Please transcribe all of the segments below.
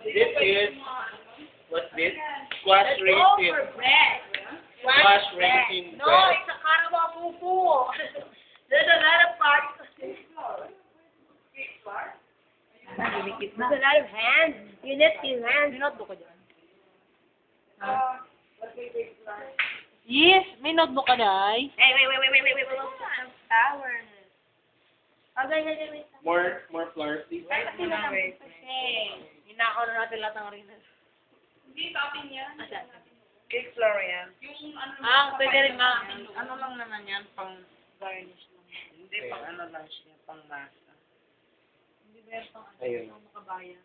This is, what's this? Squash Let's go raisin. for bread. Squash raisin No, bread. it's a caramel fufu. There's a lot of parts. There's a lot of hands. You lift your hands. Notebook ka dyan. Yes, may notebook ka day. Hey, wait. Sour. Okay. More flowers, please. Kasi na lang kasi. Inakaw na natin lahat ng original. Hindi, topping yan. Cake flour yan. Yung ano, Pwede rin nga. Ano lang naman yan, pang garnish lang. Hindi, pang ano lang siya, pang masa. Hindi ba yan pang Ayun. makabayan?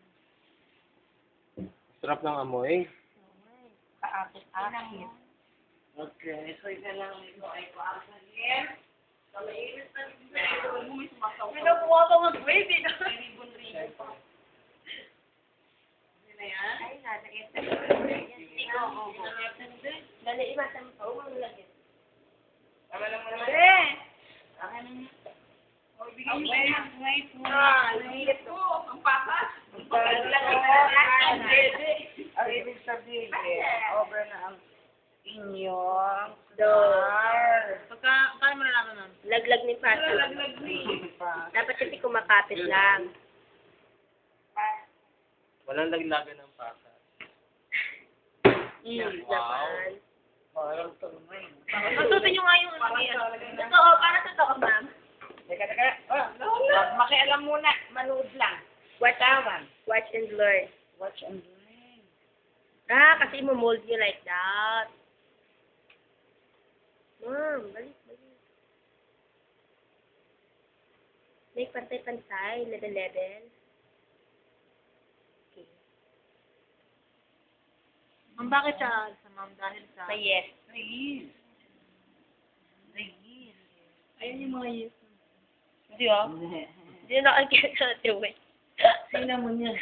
Sarap ng amoy. Kaakit-akit. Okay, so ito lang ito ay paakahin. May nakuha pa mag-gravy. Ay, nada ito. Dali, imasan mo. Huwag mo lagyan. Tama lang mo naman. ang patas. Ang ibig sabihin, over na ang inyong Kaya mo na naman nun? Laglag ni Pato. Dapat kasi kumakapit lang. Walang laglagan ng pata. Naman. Parang tumay. Masutin nyo nga yung ano yan. Totoo, para totoo, ma'am. Teka. Makialam muna. Manood lang. Watch and learn. Watch and learn. Kasi mo-mold you like that. Ma'am, balik. Make pantay-pantay, level. Okay. Ang bakit siya sa ma'am dahil sa... Say yes. Ayun yung mga yes. Hindi ah. Hindi na nakikita sa tiwin. Sino mo niyan?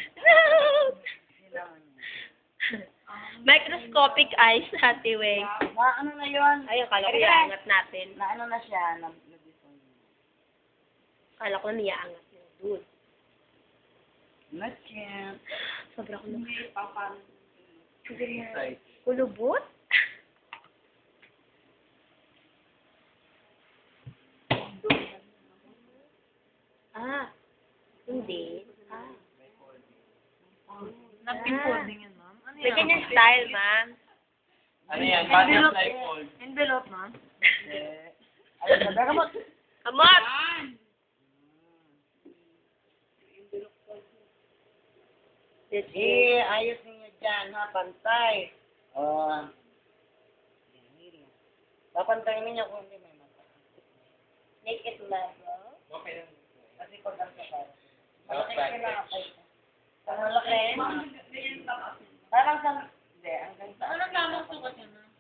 Microscopic eyes sa tiwin. Ano na yun? Ay, akala ko iaangat natin. Na ano na siya? Na-design. Akala ko niyaangat yun. Dude. Not yet. Sobra ko na. Excited. Kulubot? Hindi. Napkin folding yan, ma'am. Ano May yan? ganyan style, ma'am. Ano yan? Butterfly fold. Envelope, ma'am. Ayun na, dagamot. Kamot! Ayos ninyo dyan, ha? Pantay. Papantayin ninyo kung hindi may mata. Make it level. Okay lang. Kasi pag ang sakal. Malaki. Ang malaki. Parang sa... Hindi, ang ganda. Ano tamang sukat yan, ma'am?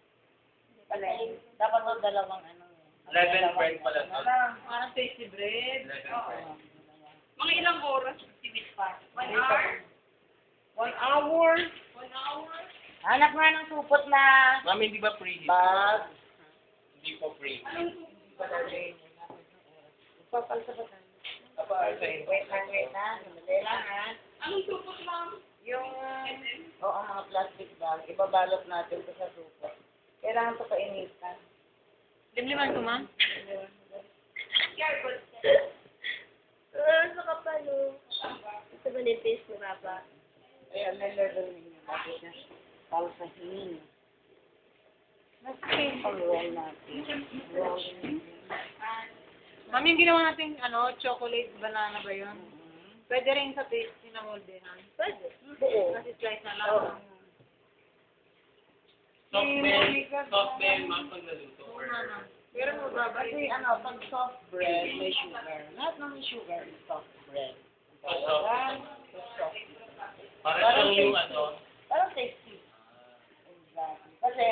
Dapat mo dalawang ano. 11 bread pala to. Parang tasty bread. 11 bread. Mga ilang oras, tibit pa. 1 hour? 1 hour. 1 hour? Hanap nga ng supot na Mami, hindi ba free dito? bag. Hindi po free. Papalsa ba tayo? Wait lang. Sandali lang, ha? Anong supot lang? Yung, mga plastic bag, ibabalot natin ito sa supot. Kailangan ito painitan. Limliman ko, ma'am. Sa kapalo. Ito ba nipis mo ba? Ay, may level ninyo. Bakit niya palsahin. Pag-roll natin. Ma'am, yung ginawa natin, chocolate banana ba yun? Pwede rin sa taste sinamoldehan. Pwede. Buo. Kasi slice na lang. Soft bell, ma'am, pag naluto. Pero mababa. Kasi pag soft bread, may sugar. Lahat ng may sugar is soft bread. Para siyang yung Parang tasty. Exactly. Kasi,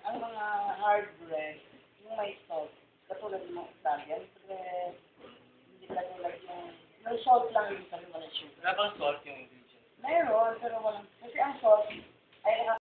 ang mga hard bread, yung may salt, katulad ng mga Italian bread, hindi katulad yung salt lang yung walang sugar. Wala bang salt yung ingredients? Meron, pero walang, kasi ang salt, ay